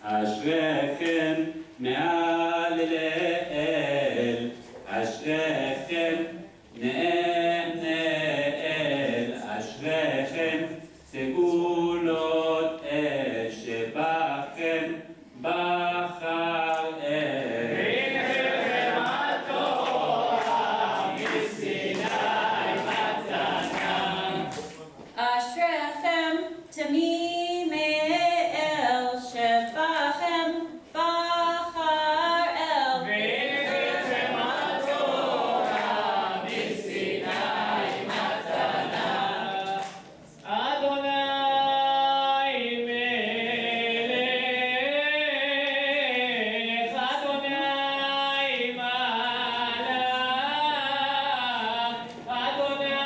אשריכם מעל לאל, אשריכם נאם נאל, אשריכם סגולות אש, שבכם בחר אל. והנכם התורה מסיני מתנה. אשריכם תמימי אל, שבכם בחר אל. והנכם התורה מסיני מתנה. אדוני מלך, אדוני מלך, אדוני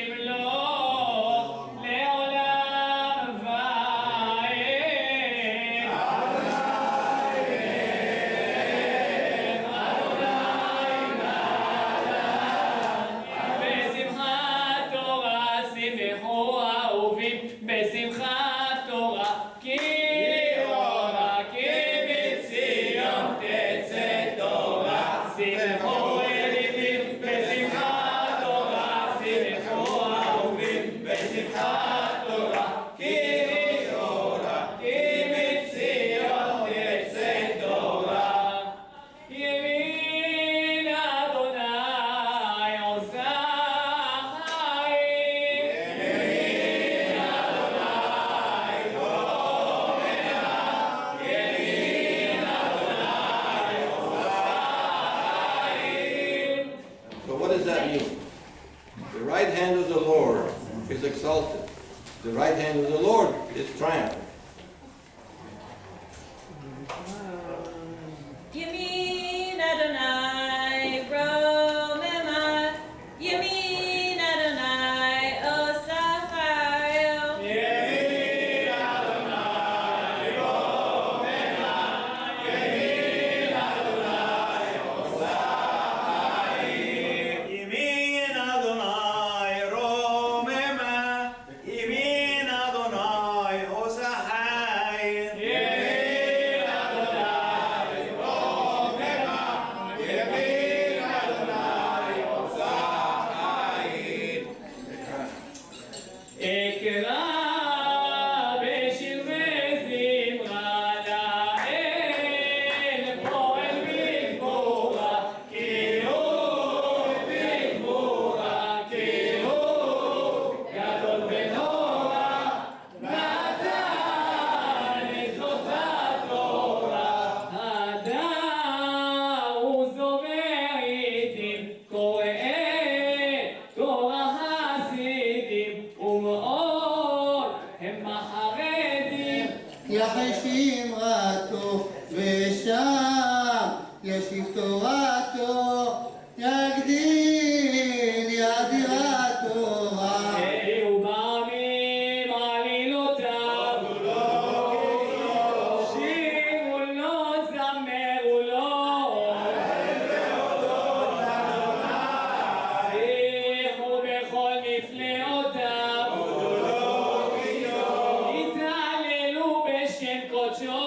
מלוך, לעולם ועד. בשמחת תורה שמחו אהובים, בשמחת תורה כי אורה, כי מציון תצא תורה. שמחו ידידים, בשמחת תורה שמחו אהובים, בשמחת תורה כי אורה, כי מציון תצא תורה. ימין אדוני עושה חיים. ימין אדוני רוממה, ימין אדוני עושה חיים. So what does that mean? The right hand of the Lord is exalted. The right hand of the Lord is triumphant. Yamin Adonai Romema, Yamin Adonai Osachayil. ימין אדוני רוממה, ימין אדוני עושה חיים. ימין אדוני רוממה, ימין אדוני עושה חיל. ימין אדוני רוממה, ימין אדוני עושה חיים. אקרא בשיר וזמרה לאל, פועל בגבורה, כי הוא בגבורה, כי הוא גדול ונורא. נתן את זאת התורה, הדר הוא זומר עיתים, קורא תורה חסידים, ומאוד הם החרדים. יחשים רעתו ושם ישיב תורתו, יקדין ידירה תורה. היו בעמים עלילותיו, שירו לו, זמרו לו, שיחו בכל נפלאותיו, התהללו בשם קודשו,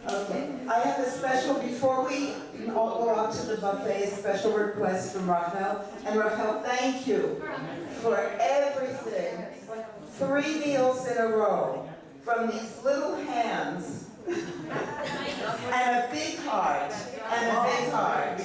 Okay, I have a special, before we all go out to the buffet, a special request from Rachel. And Rachel, thank you for everything. 3 meals in a row from these little hands. And a big heart, and a big heart.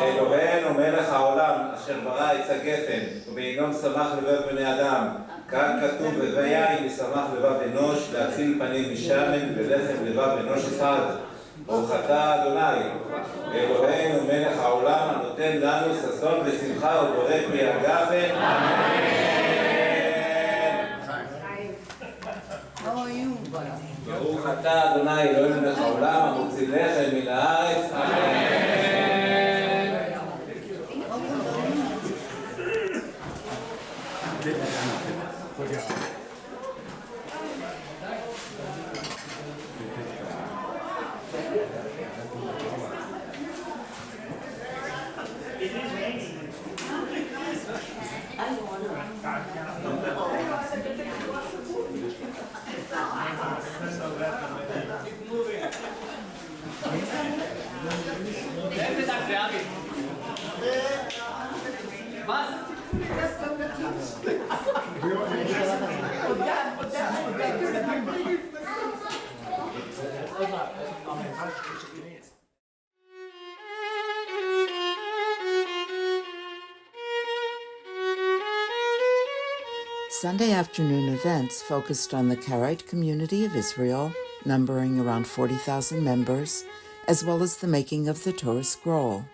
אלוהינו מלך העולם אשר ברא עץ הגפן ובהינום שמח לבב בני אדם כאן כתוב ויין ישמח לבב אנוש להציל פנים משמן ולחם לבב אנוש אחד ברוך אתה אדוני אלוהינו מלך העולם הנותן לנו ששון ושמחה ובורא פרי הגפן אמן. ברוך אתה אדוני אלוהינו מלך העולם המוציא לחם מן הארץ אמן. Sunday afternoon events focused on the Karaite community of Israel, numbering around 40,000 members, as well as the making of the Torah scroll.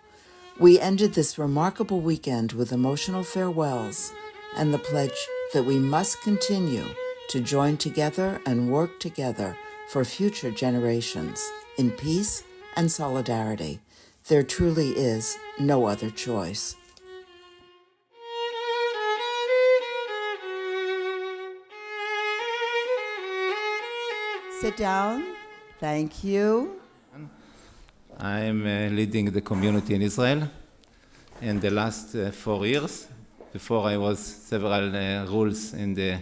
We ended this remarkable weekend with emotional farewells and the pledge that we must continue to join together and work together for future generations in peace and solidarity. There truly is no other choice. Sit down. Thank you. I'm leading the community in Israel in the last 4 years. Before I was several roles in the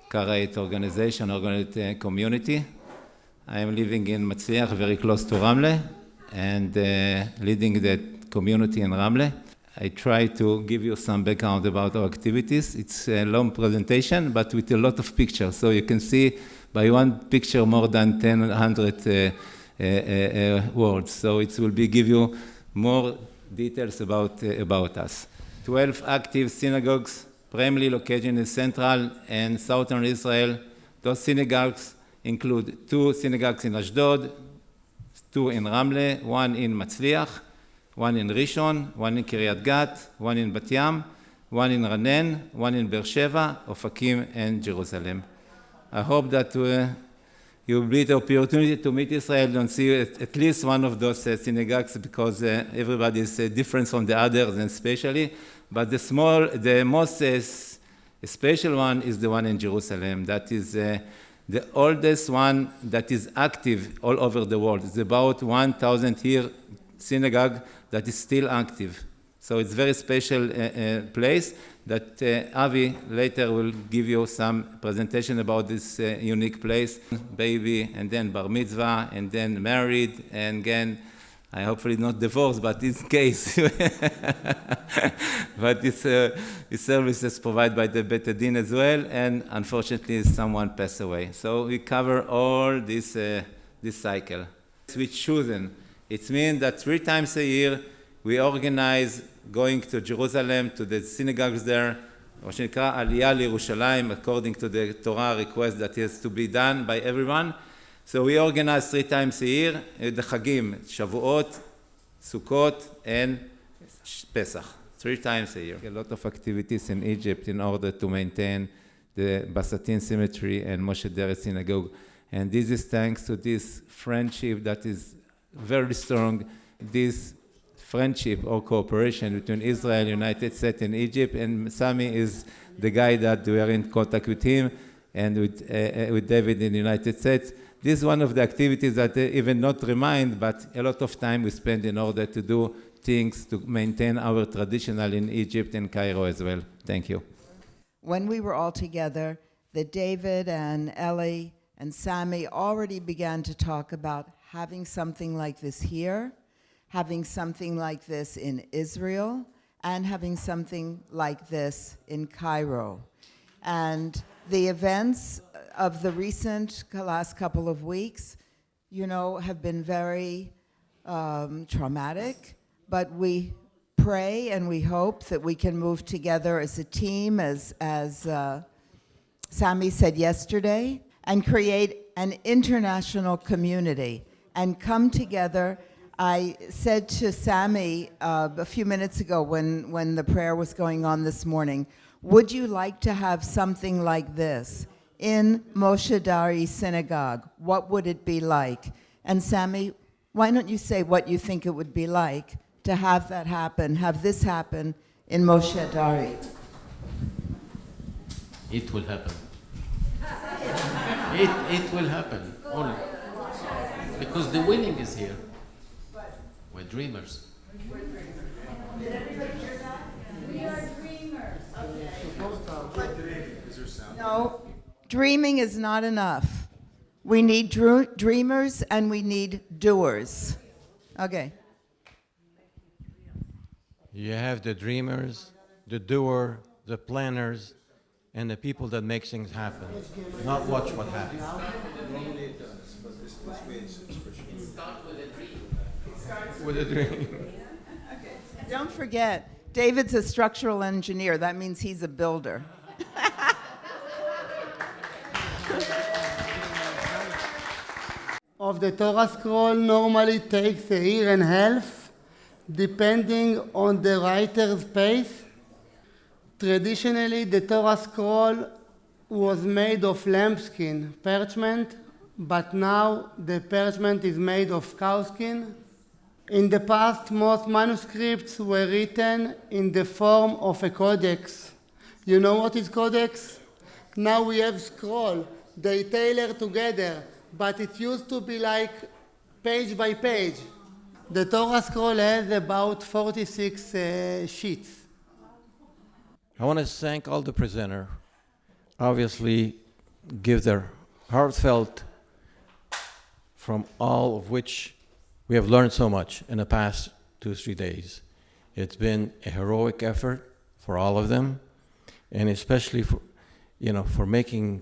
Karaite organization, Karaite community. I am living in Matzliach, very close to Ramle, and leading the community in Ramle. I try to give you some background about our activities. It's a long presentation, but with a lot of pictures. So you can see by one picture more than 100 words. So it will give you more details about us. 12 active synagogues, primarily located in central and southern Israel. Those synagogues include 2 synagogues in Ashdod, 2 in Ramle, 1 in Matzliach, 1 in Rishon, 1 in Kiryat Gat, 1 in Bat Yam, 1 in Ranen, 1 in Beersheba, Ofakim, and Jerusalem. I hope that you will be the opportunity to meet Israel and see at least one of those synagogues, because everybody is different from the others, and especially. But the most special one is the one in Jerusalem. That is the oldest one that is active all over the world. It's about 1,000-year synagogue that is still active. So it's a very special place that Avi later will give you some presentation about this unique place. Baby, and then bar mitzvah, and then married, and again, I hopefully not divorced, but in case. But it's services provided by the Bet Din as well, and unfortunately someone passed away. So we cover all this cycle. We've chosen. It means that 3 times a year we organize going to Jerusalem, to the synagogues there, what שנקרא עלייה לירושלים, according to the Torah request that has to be done by everyone. So we organize 3 times a year, the Chagim, Shavuot, Sukkot, and Pesach, 3 times a year. A lot of activities in Egypt in order to maintain the Basatin Cemetery and Moshe Deret Synagogue. And this is thanks to this friendship that is very strong, this friendship or cooperation between Israel, United States, and Egypt. And Sami is the guy that we are in contact with him, and with David in the United States, this is one of the activities that even not remind, but a lot of time we spend in order to do things to maintain our traditional in Egypt and Cairo as well. Thank you. When we were all together, that David and Eli and Sammy already began to talk about having something like this here, having something like this in Israel, and having something like this in Cairo. And the events of the last couple of weeks, have been very traumatic, but we pray and we hope that we can move together as a team, as Sammy said yesterday, and create an international community and come together. I said to Sammy a few minutes ago when the prayer was going on this morning, would you like to have something like this in Moshe Dari synagogue? What would it be like? And Sammy, why don't you say what you think it would be like to have that happen, have this happen in Moshe Dari? It will happen. It will happen, only. Because the winning is here. We're dreamers. We are dreamers. No, dreaming is not enough. We need dreamers and we need doers. Okay. You have the dreamers, the doer, the planners, and the people that make things happen, not watch what happens. Normally it does, but this way it's for sure. It starts with a dream. With a dream. Okay. Don't forget, David's a structural engineer. That means he's a builder. Of the Torah scroll normally takes a year and a half, depending on the writer's pace. Traditionally, the Torah scroll was made of lambskin, parchment, but now the parchment is made of cowskin. In the past, most manuscripts were written in the form of a codex. You know what is codex? Now we have scroll. They tailor together, but it used to be like page by page. The Torah scroll has about 46 sheets. I want to thank all the presenters. Obviously, give their heartfelt, from all of which we have learned so much in the past 2-3 days. It's been a heroic effort for all of them, and especially for making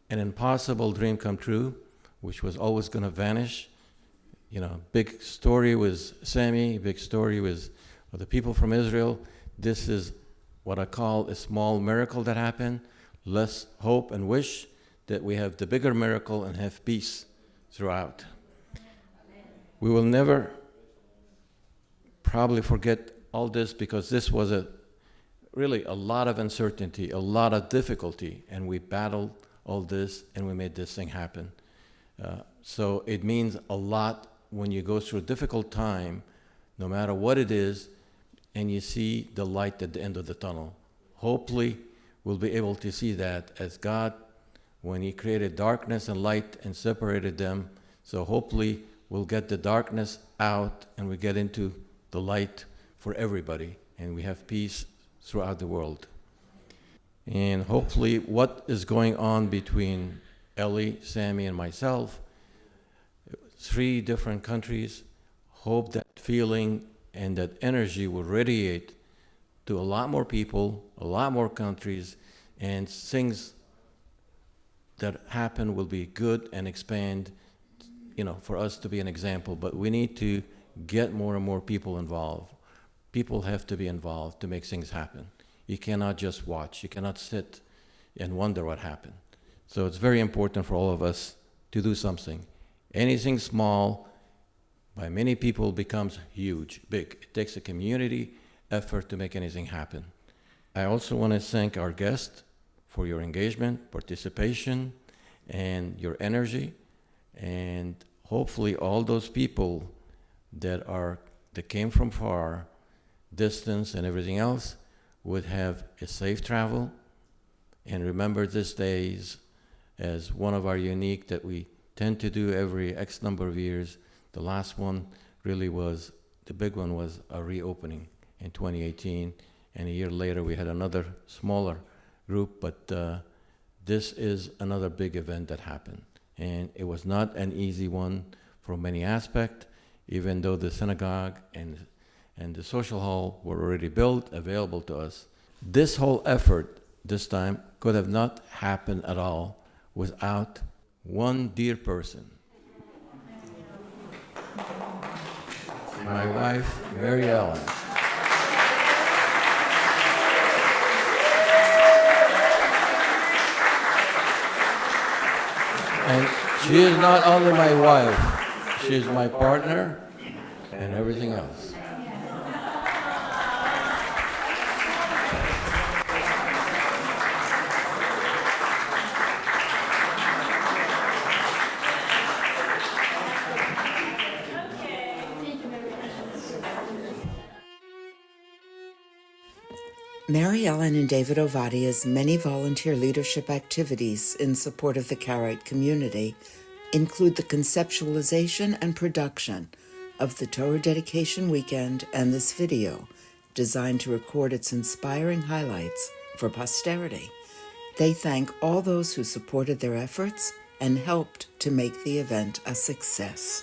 an impossible dream come true, which was always going to vanish. Big story with Sammy, big story with the people from Israel. This is what I call a small miracle that happened. Let's hope and wish that we have the bigger miracle and have peace throughout. We will never probably forget all this, because this was really a lot of uncertainty, a lot of difficulty, and we battled all this and we made this thing happen. So it means a lot when you go through a difficult time, no matter what it is, and you see the light at the end of the tunnel. Hopefully, we'll be able to see that as God, when He created darkness and light and separated them. So hopefully, we'll get the darkness out and we get into the light for everybody, and we have peace throughout the world. And hopefully, what is going on between Eli, Sammy, and myself, 3 different countries, hope that feeling and that energy will radiate to a lot more people, a lot more countries, and things that happen will be good and expand, for us to be an example. But we need to get more and more people involved. People have to be involved to make things happen. You cannot just watch. You cannot sit and wonder what happened. So it's very important for all of us to do something. Anything small by many people becomes huge, big. It takes a community effort to make anything happen. I also want to thank our guests for your engagement, participation, and your energy. And hopefully all those people that came from far, distance and everything else, would have a safe travel and remember these days as one of our unique that we tend to do every X number of years. The last one really was, the big one was a reopening in 2018, and a year later we had another smaller group, but this is another big event that happened. And it was not an easy one from many aspects, even though the synagogue and the social hall were already built, available to us. This whole effort this time could have not happened at all without one dear person. My wife, Mary Ellen. And she is not only my wife, she is my partner and everything else. Mary Ellen and David Ovadia's many volunteer leadership activities in support of the Karaite community include the conceptualization and production of the Torah Dedication Weekend and this video, designed to record its inspiring highlights for posterity. They thank all those who supported their efforts and helped to make the event a success.